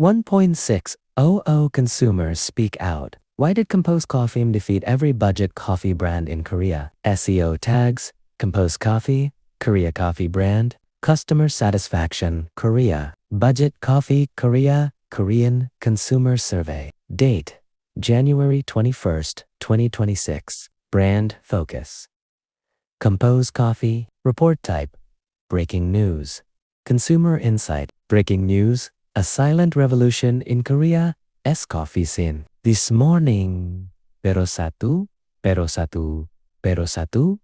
1.600 consumers speak out. Why did Compose Coffee defeat every budget coffee brand in Korea? SEO tags, Compose Coffee, Korea coffee brand, customer satisfaction, Korea, budget coffee, Korea, Korean consumer survey. Date, January 21st, 2026. Brand focus. Compose Coffee, report type, breaking news. Consumer insight, breaking news, a silent revolution in Korea, coffee scene. This morning, pero satu, pero satu, pero satu.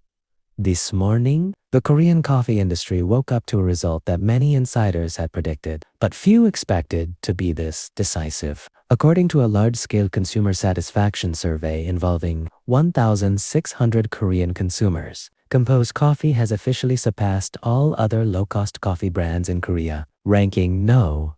This morning, the Korean coffee industry woke up to a result that many insiders had predicted, but few expected to be this decisive. According to a large-scale consumer satisfaction survey involving 1,600 Korean consumers, Compose Coffee has officially surpassed all other low-cost coffee brands in Korea, ranking no.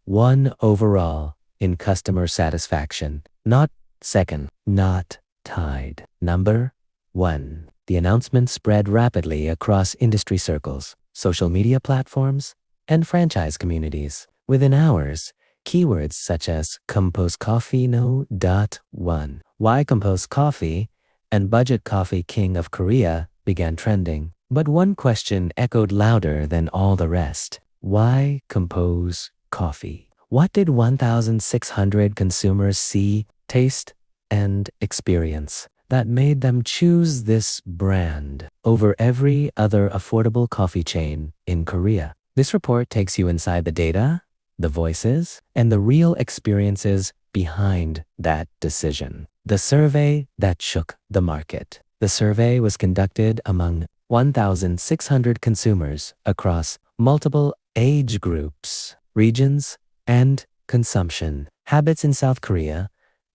1 overall in customer satisfaction, not second, not tied. Number 1. The announcement spread rapidly across industry circles, social media platforms, and franchise communities. Within hours, keywords such as Compose Coffee No.1, Why Compose Coffee, and Budget Coffee King of Korea began trending. But one question echoed louder than all the rest. Why Compose Coffee? What did 1,600 consumers see, taste, and experience that made them choose this brand over every other affordable coffee chain in Korea? This report takes you inside the data, the voices, and the real experiences behind that decision. The survey that shook the market. The survey was conducted among 1,600 consumers across multiple age groups, regions, and consumption habits in South Korea.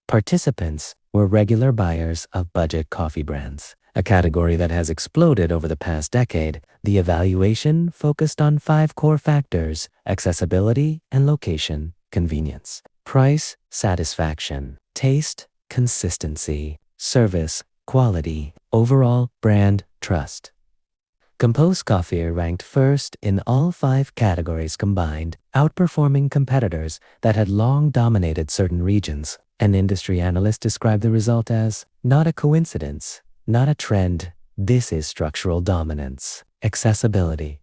Participants were regular buyers of budget coffee brands, a category that has exploded over the past decade. The evaluation focused on 5 core factors: accessibility and location, convenience, price, satisfaction, taste, consistency, service, quality, overall brand trust. Compose Coffee ranked first in all 5 categories combined, outperforming competitors that had long dominated certain regions. An industry analyst described the result as, not a coincidence, not a trend, this is structural dominance. Accessibility.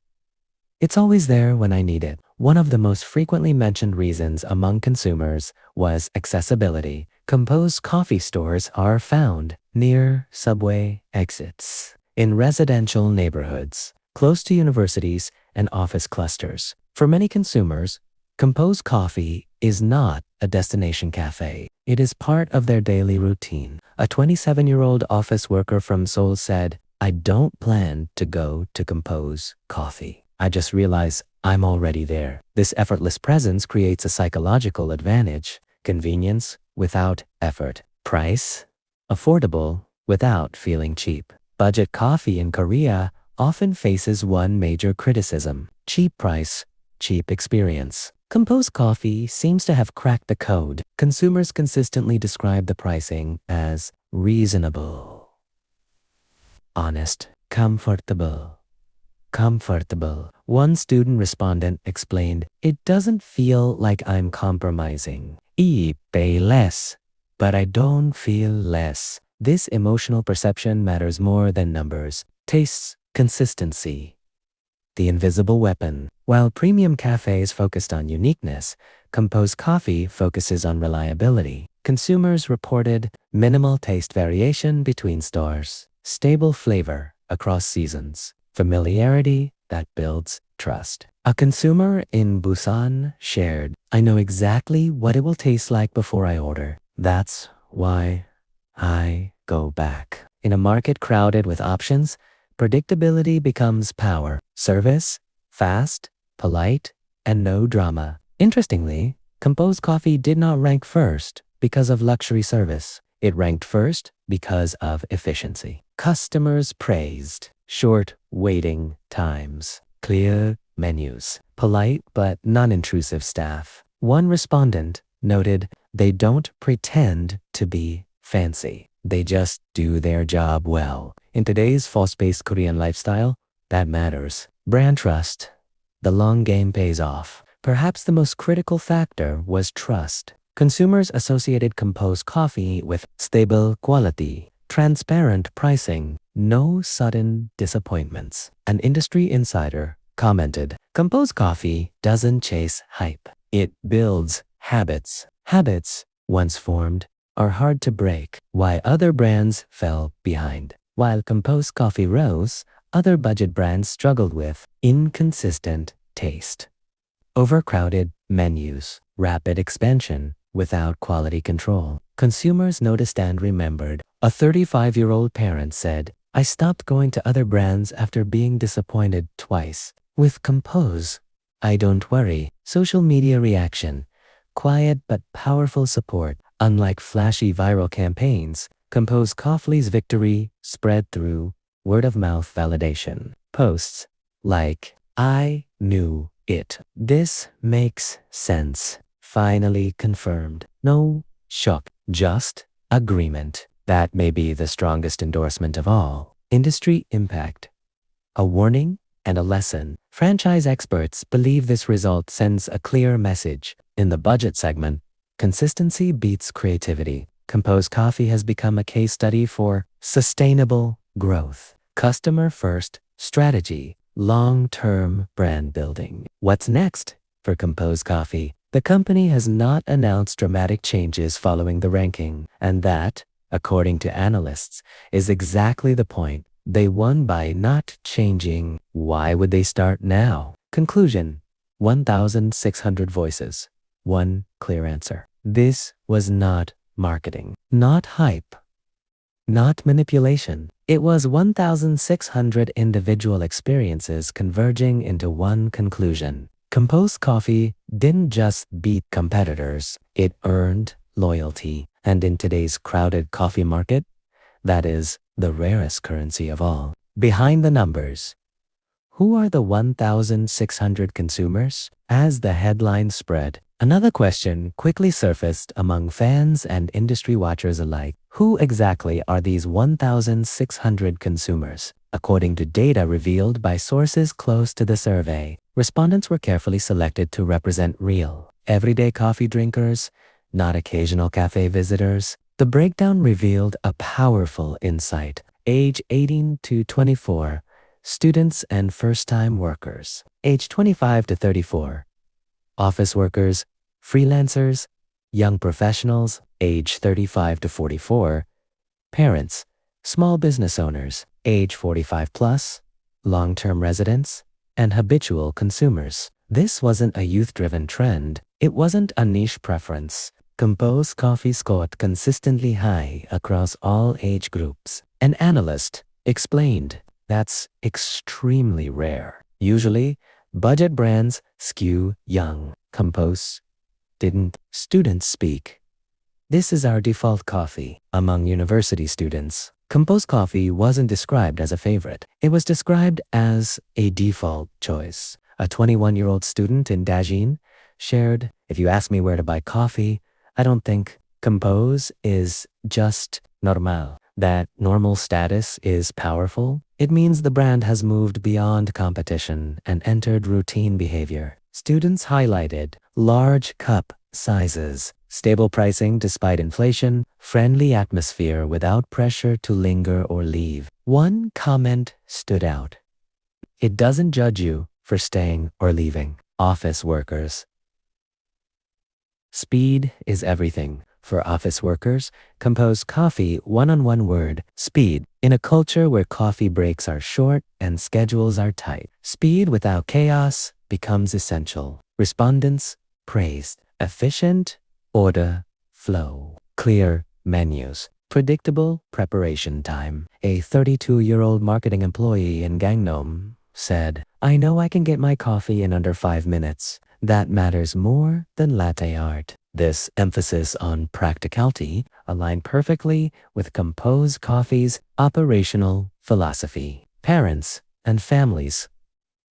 It's always there when I need it. One of the most frequently mentioned reasons among consumers was accessibility. Compose Coffee stores are found near subway exits, in residential neighborhoods, close to universities and office clusters. For many consumers, Compose Coffee is not a destination cafe. It is part of their daily routine. A 27-year-old office worker from Seoul said, "I don't plan to go to Compose Coffee. I just realize I'm already there." This effortless presence creates a psychological advantage. Convenience without effort. Price, affordable without feeling cheap. Budget coffee in Korea often faces one major criticism: cheap price, cheap experience. Compose Coffee seems to have cracked the code. Consumers consistently describe the pricing as reasonable, honest, comfortable. One student respondent explained, "It doesn't feel like I'm compromising. I pay less, but I don't feel less." This emotional perception matters more than numbers. Tastes, consistency. The invisible weapon. While premium cafes focused on uniqueness, Compose Coffee focuses on reliability. Consumers reported minimal taste variation between stores, stable flavor across seasons, familiarity that builds trust. A consumer in Busan shared, "I know exactly what it will taste like before I order. That's why I go back." In a market crowded with options, predictability becomes power. Service, fast, polite, and no drama. Interestingly, Compose Coffee did not rank first because of luxury service. It ranked first because of efficiency. Customers praised short waiting times, clear menus, polite but non-intrusive staff. One respondent noted, "They don't pretend to be fancy. They just do their job well." In today's fast-paced Korean lifestyle, that matters. Brand trust. The long game pays off. Perhaps the most critical factor was trust. Consumers associated Compose Coffee with stable quality, transparent pricing, no sudden disappointments. An industry insider commented, Compose Coffee doesn't chase hype. It builds habits. Habits, once formed, are hard to break. Why other brands fell behind. While Compose Coffee rose, other budget brands struggled with inconsistent taste, overcrowded menus, rapid expansion without quality control. Consumers noticed and remembered. A 35-year-old parent said, I stopped going to other brands after being disappointed twice. With Compose, I don't worry. Social media reaction. Quiet but powerful support. Unlike flashy viral campaigns, Compose Coffee's victory spread through word-of-mouth validation. Posts like, I knew it. This makes sense. Finally confirmed. No shock, just agreement. That may be the strongest endorsement of all. Industry impact. A warning and a lesson. Franchise experts believe this result sends a clear message. In the budget segment, consistency beats creativity. Compose Coffee has become a case study for sustainable growth, customer-first strategy, long-term brand building. What's next for Compose Coffee? The company has not announced dramatic changes following the ranking, and that, according to analysts, is exactly the point. They won by not changing. Why would they start now? Conclusion: 1,600 voices. One clear answer. This was not marketing, not hype, not manipulation. It was 1,600 individual experiences converging into one conclusion. Compose Coffee didn't just beat competitors, it earned loyalty. And in today's crowded coffee market, that is the rarest currency of all. Behind the numbers, who are the 1,600 consumers? As the headline spread, another question quickly surfaced among fans and industry watchers alike. Who exactly are these 1,600 consumers? According to data revealed by sources close to the survey, respondents were carefully selected to represent real, everyday coffee drinkers, not occasional cafe visitors. The breakdown revealed a powerful insight. Age 18 to 24, students and first-time workers. Age 25 to 34, office workers, freelancers, young professionals. Age 35 to 44, parents, small business owners. Age 45 plus, long-term residents, and habitual consumers. This wasn't a youth-driven trend. It wasn't a niche preference. Compose Coffee scored consistently high across all age groups. An analyst explained that's extremely rare. Usually, budget brands skew young. Compose didn't. Students speak. This is our default coffee. Among university students, Compose Coffee wasn't described as a favorite. It was described as a default choice. A 21-year-old student in Dajin shared, if you ask me where to buy coffee, I don't think Compose is just normal. That normal status is powerful. It means the brand has moved beyond competition and entered routine behavior. Students highlighted large cup sizes, stable pricing despite inflation, friendly atmosphere without pressure to linger or leave. One comment stood out. It doesn't judge you for staying or leaving. Office workers. Speed is everything. For office workers, Compose Coffee one-on-one word, speed. In a culture where coffee breaks are short and schedules are tight, speed without chaos becomes essential. Respondents praised efficient order flow, clear menus, predictable preparation time. A 32-year-old marketing employee in Gangnam said, I know I can get my coffee in under 5 minutes. That matters more than latte art. This emphasis on practicality aligned perfectly with Compose Coffee's operational philosophy. Parents and families.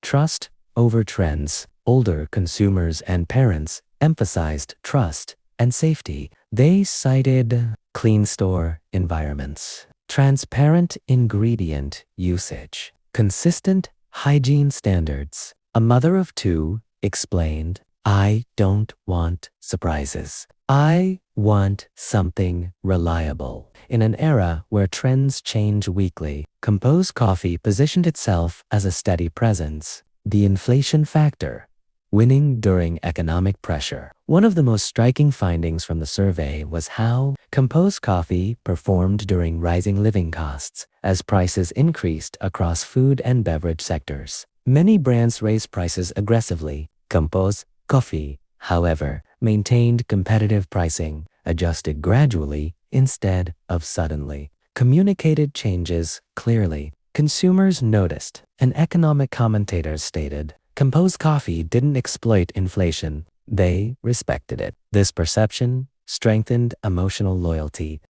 Trust over trends. Older consumers and parents emphasized trust and safety. They cited clean store environments, transparent ingredient usage, consistent hygiene standards. A mother of two explained, I don't want surprises. I want something reliable. In an era where trends change weekly, Compose Coffee positioned itself as a steady presence. The inflation factor, winning during economic pressure. One of the most striking findings from the survey was how Compose Coffee performed during rising living costs as prices increased across food and beverage sectors. Many brands raised prices aggressively. Compose Coffee, however, maintained competitive pricing, adjusted gradually instead of suddenly, communicated changes clearly. Consumers noticed, and economic commentators stated, Compose Coffee didn't exploit inflation, they respected it. This perception strengthened emotional loyalty